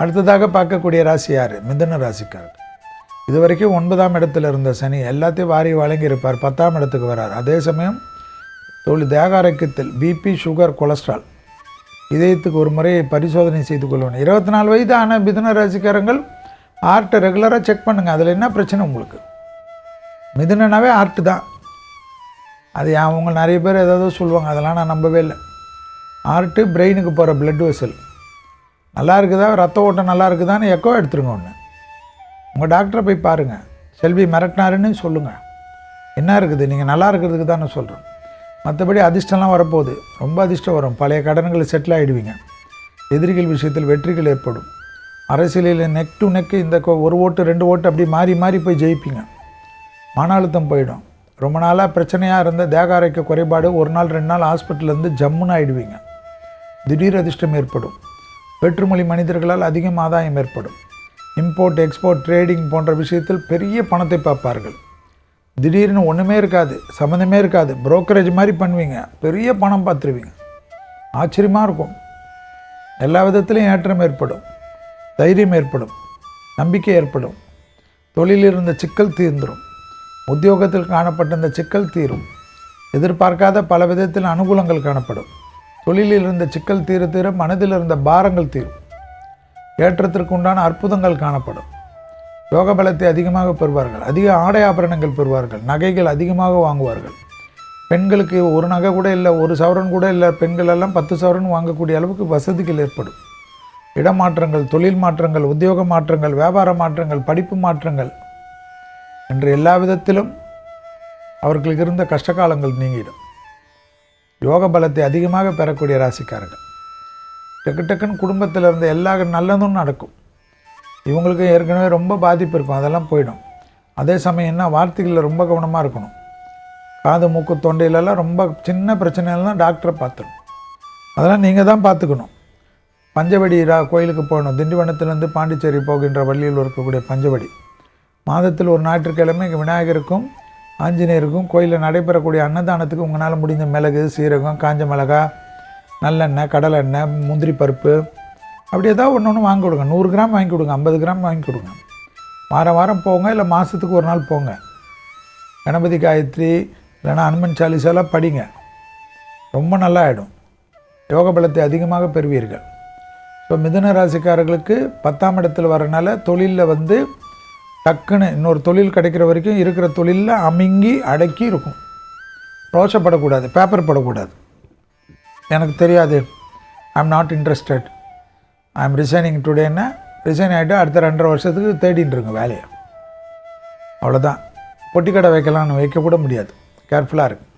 அடுத்ததாக பார்க்கக்கூடிய ராசி யார்? மிதுன ராசிக்காரர். இது வரைக்கும் 9ஆம் இடத்துல இருந்த சனி எல்லாத்தையும் வாரி வழங்கியிருப்பார். 10ஆம் இடத்துக்கு வரார். அதே சமயம் தேக ஆரோக்கியத்தில் பிபி, சுகர், கொலஸ்ட்ரால், இதயத்துக்கு ஒரு முறை பரிசோதனை செய்து கொள்ளணும். 24 வயது ஆன மிதுன ராசிக்காரங்கள் ஹார்ட்டை ரெகுலராக செக் பண்ணுங்கள். அதில் என்ன பிரச்சனை உங்களுக்கு? மிதுனனாவே ஹார்ட்டு தான். அது அவங்க நிறைய பேர் ஏதாவது சொல்லுவாங்க, அதெல்லாம் நான் நம்பவே இல்லை. ஹார்ட்டு பிரெயினுக்கு போகிற பிளட் வெசல் நல்லா இருக்குதா, ரத்த ஓட்டம் நல்லா இருக்குதான்னு எக்கோ எடுத்துருங்க. ஒன்று உங்கள் டாக்டரை போய் பாருங்கள். செல்வி மிரட்டினாருன்னு சொல்லுங்கள். என்ன இருக்குது, நீங்கள் நல்லா இருக்கிறதுக்கு தான் நான் சொல்கிறேன். மற்றபடி அதிர்ஷ்டம்லாம் வரப்போகுது. ரொம்ப அதிர்ஷ்டம் வரும். பழைய கடன்களை செட்டில் ஆகிடுவீங்க. எதிரிகள் விஷயத்தில் வெற்றிகள் ஏற்படும். அரசியலில் நெக் டு நெக் இந்த ஒரு ஓட்டு 2 ஓட்டு அப்படி மாறி மாறி போய் ஜெயிப்பீங்க. மன அழுத்தம் போயிடும். ரொம்ப நாளாக பிரச்சனையாக இருந்த தேக ஆரோக்கிய குறைபாடு 1 நாள் 2 நாள் ஹாஸ்பிட்டலேருந்து ஜம்முன்னு ஆகிடுவீங்க. திடீர் அதிர்ஷ்டம் ஏற்படும். வேற்றுமொழி மனிதர்களால் அதிகம் ஆதாயம் ஏற்படும். இம்போர்ட், எக்ஸ்போர்ட், ட்ரேடிங் போன்ற விஷயத்தில் பெரிய பணத்தை பார்ப்பார்கள். திடீர்னு ஒன்றுமே இருக்காது, சம்மந்தமே இருக்காது, புரோக்கரேஜ் மாதிரி பண்ணுவீங்க, பெரிய பணம் பார்த்துருவீங்க. ஆச்சரியமாக இருக்கும். எல்லா விதத்துலையும் ஏற்றம் ஏற்படும், தைரியம் ஏற்படும், நம்பிக்கை ஏற்படும். தொழிலில் இருந்த சிக்கல் தீர்ந்துடும். உத்தியோகத்தில் காணப்பட்ட இந்த சிக்கல் தீரும். எதிர்பார்க்காத பல விதத்தில் அனுகூலங்கள் காணப்படும். தொழிலில் இருந்த சிக்கல் தீர தீர மனதில் இருந்த பாரங்கள் தீரும். ஏற்றத்திற்கு உண்டான அற்புதங்கள் காணப்படும். யோக பலத்தை அதிகமாக பெறுவார்கள். அதிக ஆடை ஆபரணங்கள் பெறுவார்கள். நகைகள் அதிகமாக வாங்குவார்கள். பெண்களுக்கு ஒரு நகை கூட இல்லை, 1 சவரன் கூட இல்லை, பெண்கள் எல்லாம் 10 சவரன் வாங்கக்கூடிய அளவுக்கு வசதிகள் ஏற்படும். இடமாற்றங்கள், தொழில் மாற்றங்கள், உத்தியோக மாற்றங்கள், வியாபார மாற்றங்கள், படிப்பு மாற்றங்கள் என்று எல்லா விதத்திலும் அவர்களுக்கு இருந்த கஷ்டகாலங்கள் நீங்கிடும். யோக பலத்தை அதிகமாக பெறக்கூடிய ராசிக்காரர்கள். டக்கு டக்குன்னு குடும்பத்தில் இருந்த எல்லா நல்லதும் நடக்கும். இவங்களுக்கு ஏற்கனவே ரொம்ப பாதிப்பு இருக்கும், அதெல்லாம் போயிடும். அதே சமயம் என்ன, வார்த்தைகளில் ரொம்ப கவனமாக இருக்கணும். காது, மூக்கு, தொண்டையிலெல்லாம் ரொம்ப சின்ன பிரச்சனைலாம் டாக்டரை பார்த்துக்கணும். அதெல்லாம் நீங்கள் தான் பார்த்துக்கணும். பஞ்சவடி கோயிலுக்கு போகணும். திண்டிவனத்திலேருந்து பாண்டிச்சேரி போகின்ற வழியில் இருக்கக்கூடிய பஞ்சவடி மாதத்தில் ஒரு ஞாயிற்றுக்கிழமை விநாயகருக்கும் ஆஞ்சநேயருக்கும் கோயிலில் நடைபெறக்கூடிய அன்னதானத்துக்கு உங்களால் முடிந்த மிளகு, சீரகம், காஞ்ச மிளகா, நல்லெண்ணெய், கடலெண்ணெய், முந்திரி பருப்பு அப்படி ஏதாவது ஒன்று வாங்கி கொடுங்க. 100 கிராம் வாங்கி கொடுங்க, 50 கிராம் வாங்கி கொடுங்க. வாரம் வாரம் போங்க, இல்லை மாதத்துக்கு ஒரு நாள் போங்க. கணபதி காயத்ரி இல்லைனா அனுமன் சாலிசாலாம் படிங்க. ரொம்ப நல்லா ஆகிடும். யோக பலத்தை அதிகமாக பெறுவீர்கள். ஸோ மிதுன ராசிக்காரர்களுக்கு 10ஆம் இடத்துல வரனால தொழிலில் டக்குன்னு இன்னொரு தொழில் கிடைக்கிற வரைக்கும் இருக்கிற தொழிலில் அமுங்கி அடக்கி இருக்கும். ரோஷப்படக்கூடாது, பேப்பர் படக்கூடாது. எனக்கு தெரியாது, I am not interested, I am resigning டுடேன்னா ரிசைன் ஆகிட்டு அடுத்த 2.5 வருஷத்துக்கு தேடின்னு இருங்க வேலையை. அவ்வளோதான். பொட்டி கடை வைக்கலாம்னு வைக்கக்கூட முடியாது. கேர்ஃபுல்லாக இருக்குது.